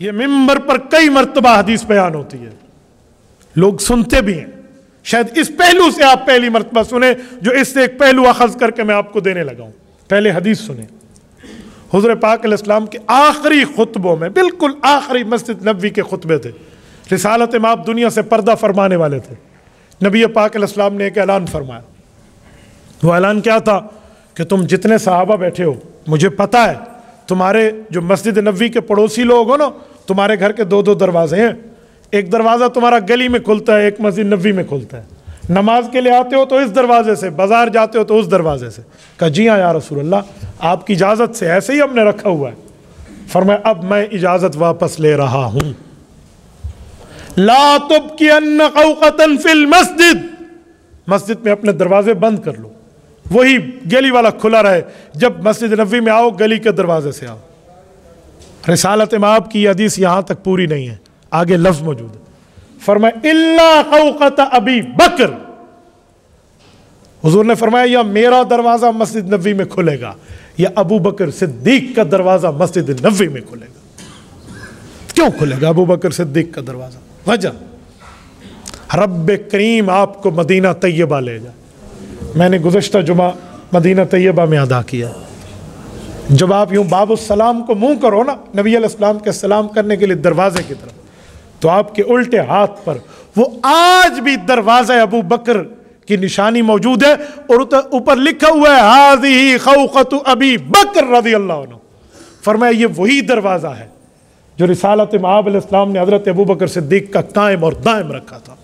یہ ممبر پر کئی مرتبہ حدیث بیان ہوتی ہے، لوگ سنتے بھی ہیں، شاید اس پہلو سے آپ پہلی مرتبہ سنیں جو اس سے ایک پہلو اخذ کر کے میں آپ کو دینے لگا ہوں۔ پہلے حدیث سنیں، حضور پاک علیہ السلام کے آخری خطبوں میں، بالکل آخری مسجد نبوی کے خطبے تھے، رسالت مآب دنیا سے پردہ فرمانے والے تھے، نبی پاک علیہ السلام نے ایک اعلان فرمایا۔ وہ اعلان کیا تھا کہ تم جتنے صحابہ بیٹھے ہو، مجھے پتہ ہے تمہارے جو مسجد نبوی کے پڑوسی لوگ ہو نا، تمہارے گھر کے 2 دروازے ہیں، ایک دروازہ تمہارا گلی میں کھلتا ہے، ایک مسجد نبوی میں کھلتا ہے، نماز کے لیے آتے ہو تو اس دروازے سے، بازار جاتے ہو تو اس دروازے سے۔ کہا جی ہاں یا رسول اللہ، آپ کی اجازت سے، ایسے ہی ہم نے رکھا ہوا ہے۔ فرمایا اب میں اجازت واپس لے رہا ہوں، لا تبقین قوقۃ فی المسجد، مسجد میں اپنے دروازے بند کر لو، وہی گلی والا کھلا رہے، جب مسجد نبوی میں آؤ گلی کے دروازے سے آؤ۔ رسالت مآب کی حدیث یہاں تک پوری نہیں ہے، آگے لفظ موجود ہے، فرمایا الا قوقۃ ابی بکر، حضور نے فرمایا یا میرا دروازہ مسجد نبوی میں کھلے گا یا ابو بکر صدیق کا دروازہ مسجد نبوی میں کھلے گا۔ کیوں کھلے گا ابو بکر صدیق کا دروازہ؟ وجہ رب کریم آپ کو مدینہ طیبہ لے جائے۔ میں نے گزشتہ جمعہ مدینہ طیبہ میں ادا کیا، جب آپ یوں باب السلام کو منہ کرو نا، نبی علیہ السلام کے سلام کرنے کے لیے دروازے کی طرف، تو آپ کے الٹے ہاتھ پر وہ آج بھی دروازہ ابو بکر کی نشانی موجود ہے، اور اوپر لکھا ہوا ہے ہذہ خوقۃ ابی بکر رضی اللہ عنہ۔ فرمایا یہ وہی دروازہ ہے جو رسالت مآب علیہ السلام نے حضرت ابو بکر صدیق کا قائم اور دائم رکھا تھا،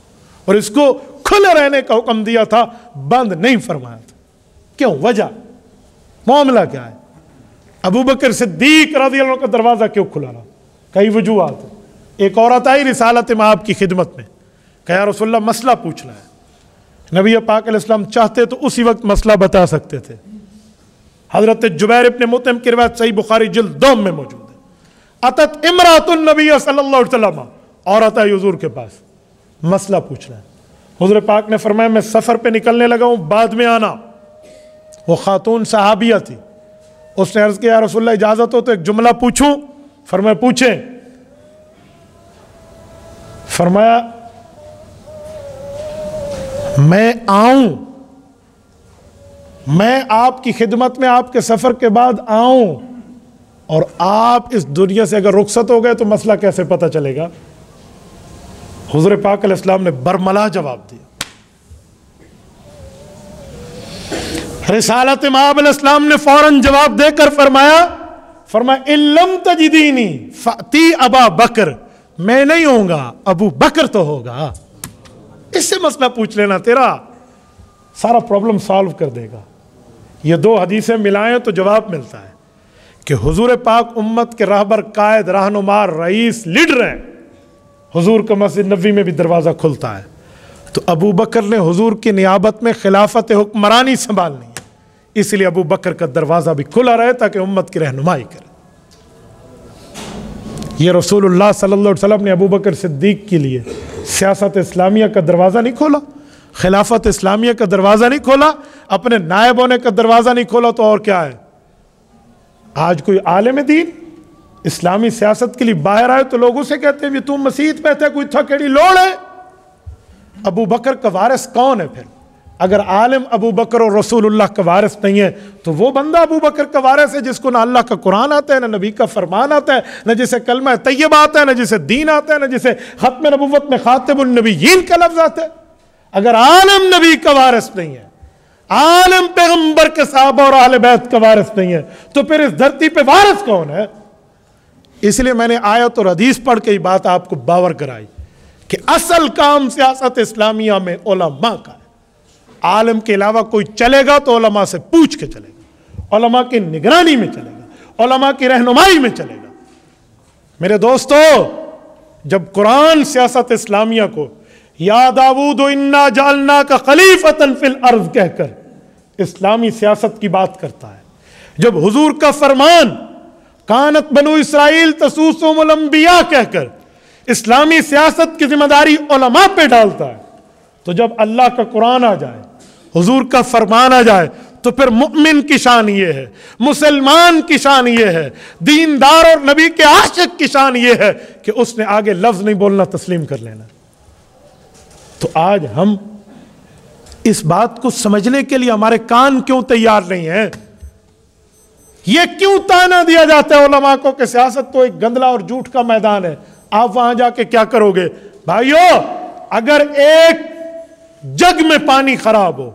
اور اس کو کھلے رہنے کا حکم دیا تھا، بند نہیں فرمایا تھا۔ کیوں؟ وجہ، معاملہ کیا ہے؟ ابو بکر صدیق رضی اللہ عنہ کا دروازہ کیوں کھلا رہا؟ کئی وجوہات ہیں۔ ایک عورت آئی رسالت مآب کی خدمت میں، کہا یا رسول اللہ مسئلہ پوچھنا ہے۔ نبی پاک علیہ السلام چاہتے تو اسی وقت مسئلہ بتا سکتے تھے۔ حضرت جبیر ابن مطعم کی روایت صحیح بخاری جلد 2 میں موجود ہے، اتت امرات النبی صلی اللہ علیہ وسلم، عورت آئی حضور کے پاس، مسئلہ پوچھنا ہے۔ حضور پاک نے فرمایا میں سفر پہ نکلنے لگا ہوں، بعد میں آنا۔ وہ خاتون صحابیہ تھی، اس نے عرض کیا یا رسول اللہ اجازت ہو تو ایک جملہ پوچھوں؟ فرمایا پوچھیں۔ فرمایا میں آؤں، میں آپ کی خدمت میں آپ کے سفر کے بعد آؤں، اور آپ اس دنیا سے اگر رخصت ہو گئے تو مسئلہ کیسے پتہ چلے گا؟ حضور پاک علیہ السلام نے برملا جواب دیا۔ رسالت مآب علیہ السلام نے فوراً جواب دے کر فرمایا ان لم تجدینی فاتی ابا بکر، میں نہیں ہوں گا، ابو بکر تو ہوگا۔ اس سے مسئلہ پوچھ لینا، تیرا سارا پرابلم سالو کر دے گا۔ یہ 2 حدیثیں ملائیں تو جواب ملتا ہے کہ حضور پاک امت کے راہبر، قائد، رہنما، رئیس، لیڈر ہیں، حضور کا مسجد نبوی میں بھی دروازہ کھلتا ہے، تو ابو بکر نے حضور کی نیابت میں خلافت حکمرانی سنبھالنی ہے، اس لیے ابو بکر کا دروازہ بھی کھلا رہے تاکہ امت کی رہنمائی کرے۔ یہ رسول اللہ صلی اللہ علیہ وسلم نے ابو بکر صدیق کے لیے سیاست اسلامیہ کا دروازہ نہیں کھولا، خلافت اسلامیہ کا دروازہ نہیں کھولا، اپنے نائب ہونے کا دروازہ نہیں کھولا، تو اور کیا ہے؟ آج کوئی عالم دین اسلامی سیاست کے لیے باہر آئے تو لوگ اسے کہتے ہیں تم مسیت پہ تھے، کوئی تھکڑی لوڑ ہے؟ ابو بکر کا وارث کون ہے پھر؟ اگر عالم ابو بکر اور رسول اللہ کا وارث نہیں ہے تو وہ بندہ ابو بکر کا وارث ہے جس کو نہ اللہ کا قرآن آتا ہے، نہ نبی کا فرمان آتا ہے، نہ جسے کلمہ طیبہ آتا ہے، نہ جسے دین آتا ہے، نہ جسے ختم نبوت میں خاتم النبیین کا لفظ آتا ہے۔ اگر عالم نبی کا وارث نہیں ہے، عالم پیغمبر کے صحابہ اور اہل بیت کا وارث نہیں ہے، تو پھر اس دھرتی پہ وارث کون ہے؟ اس لیے میں نے آیت اور حدیث پڑھ کے یہ بات آپ کو باور کرائی کہ اصل کام سیاست اسلامیہ میں علماء کا ہے۔ عالم کے علاوہ کوئی چلے گا تو علماء سے پوچھ کے چلے گا، علماء کی نگرانی میں چلے گا، علماء کی رہنمائی میں چلے گا۔ میرے دوستو، جب قرآن سیاست اسلامیہ کو یا داؤد انا جعلناک خلیفۃ فی الارض کہہ کر اسلامی سیاست کی بات کرتا ہے، جب حضور کا فرمان کانت بنو اسرائیل تسوسهم الانبیاء کہہ کر اسلامی سیاست کی ذمہ داری علماء پہ ڈالتا ہے، تو جب اللہ کا قرآن آ جائے، حضور کا فرمان آ جائے، تو پھر مومن کی شان یہ ہے، مسلمان کی شان یہ ہے، دیندار اور نبی کے عاشق کی شان یہ ہے کہ اس نے آگے لفظ نہیں بولنا، تسلیم کر لینا۔ تو آج ہم اس بات کو سمجھنے کے لیے ہمارے کان کیوں تیار نہیں ہیں؟ یہ کیوں تانا دیا جاتا ہے علماء کو کہ سیاست تو ایک گندلا اور جھوٹ کا میدان ہے، آپ وہاں جا کے کیا کرو گے؟ بھائیو، اگر ایک جگ میں پانی خراب ہو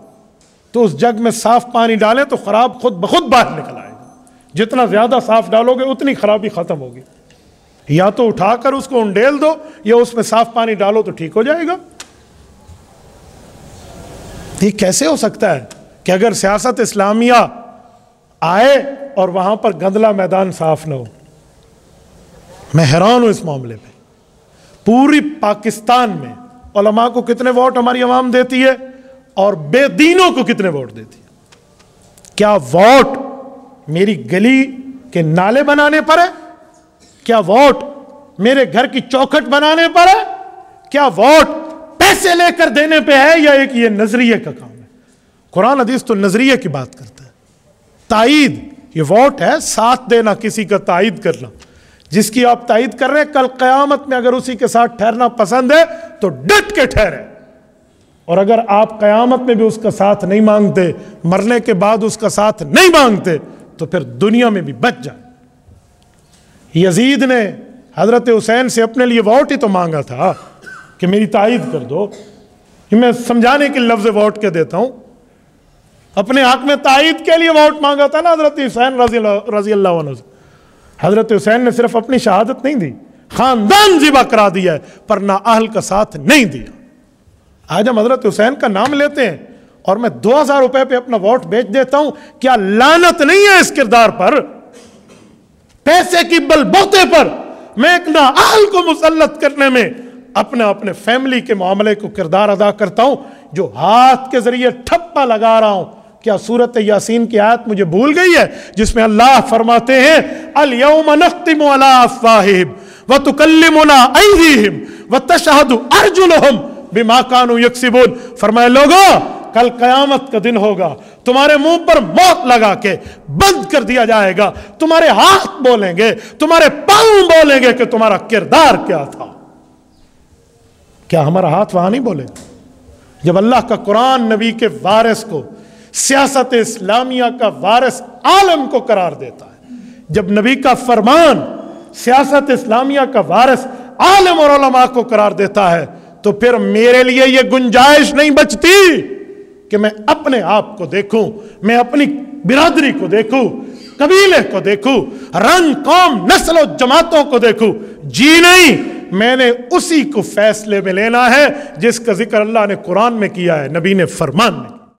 تو اس جگ میں صاف پانی ڈالیں تو خراب خود بخود باہر نکل آئے گا۔ جتنا زیادہ صاف ڈالو گے اتنی خرابی ختم ہوگی۔ یا تو اٹھا کر اس کو انڈیل دو یا اس میں صاف پانی ڈالو تو ٹھیک ہو جائے گا۔ یہ کیسے ہو سکتا ہے کہ اگر سیاست اسلامیہ آئے اور وہاں پر گندلا میدان صاف نہ ہو؟ میں حیران ہوں اس معاملے پہ۔ پوری پاکستان میں علماء کو کتنے ووٹ ہماری عوام دیتی ہے اور بے دینوں کو کتنے ووٹ دیتی ہے؟ کیا ووٹ میری گلی کے نالے بنانے پر ہے؟ کیا ووٹ میرے گھر کی چوکھٹ بنانے پر ہے؟ کیا ووٹ پیسے لے کر دینے پہ ہے یا ایک یہ نظریے کا کام ہے؟ قرآن حدیث تو نظریے کی بات کرتا ہے۔ تائید یہ ووٹ ہے، ساتھ دینا، کسی کا تائید کرنا۔ جس کی آپ تائید کر رہے ہیں کل قیامت میں اگر اسی کے ساتھ ٹھہرنا پسند ہے تو ڈٹ کے ٹھہرے، اور اگر آپ قیامت میں بھی اس کا ساتھ نہیں مانگتے، مرنے کے بعد اس کا ساتھ نہیں مانگتے، تو پھر دنیا میں بھی بچ جائے۔ یزید نے حضرت حسین سے اپنے لیے ووٹ ہی تو مانگا تھا کہ میری تائید کر دو۔ میں سمجھانے کے لفظ ووٹ کے دیتا ہوں، اپنے حق میں تائید کے لیے ووٹ مانگا تھا نا حضرت حسین رضی اللہ عنہ سے۔ حضرت حسین نے صرف اپنی شہادت نہیں دی، خاندان ذبح کرا دیا ہے، پر نہ اہل کا ساتھ نہیں دیا۔ آج ہم حضرت حسین کا نام لیتے ہیں اور میں 2000 روپے پہ اپنا ووٹ بیچ دیتا ہوں، کیا لعنت نہیں ہے اس کردار پر؟ پیسے کی بل بوتے پر میں ایک نااہل کو مسلط کرنے میں اپنے فیملی کے معاملے کو کردار ادا کرتا ہوں، جو ہاتھ کے ذریعے ٹھپا لگا رہا ہوں۔ کیا سورۃ یاسین کی آیت مجھے بھول گئی ہے جس میں اللہ فرماتے ہیں الیوم نختم علی افواہہم وتکلمنا ایدیہم وتشہد ارجلہم بما کانوا یکسبون؟ فرمایا لوگو، کل قیامت کا دن ہوگا، تمہارے منہ پر موت لگا کے بند کر دیا جائے گا، تمہارے ہاتھ بولیں گے، تمہارے پاؤں بولیں گے کہ تمہارا کردار کیا تھا۔ کیا ہمارا ہاتھ وہاں نہیں بولے گا؟ جب اللہ کا قرآن نبی کے وارث کو، سیاست اسلامیہ کا وارث عالم کو قرار دیتا ہے، جب نبی کا فرمان سیاست اسلامیہ کا وارث عالم اور علماء کو قرار دیتا ہے، تو پھر میرے لیے یہ گنجائش نہیں بچتی کہ میں اپنے آپ کو دیکھوں، میں اپنی برادری کو دیکھوں، قبیلے کو دیکھوں، رنگ، قوم، نسل و جماعتوں کو دیکھوں۔ جی نہیں، میں نے اسی کو فیصلے میں لینا ہے جس کا ذکر اللہ نے قرآن میں کیا ہے، نبی نے فرمان میں کیا۔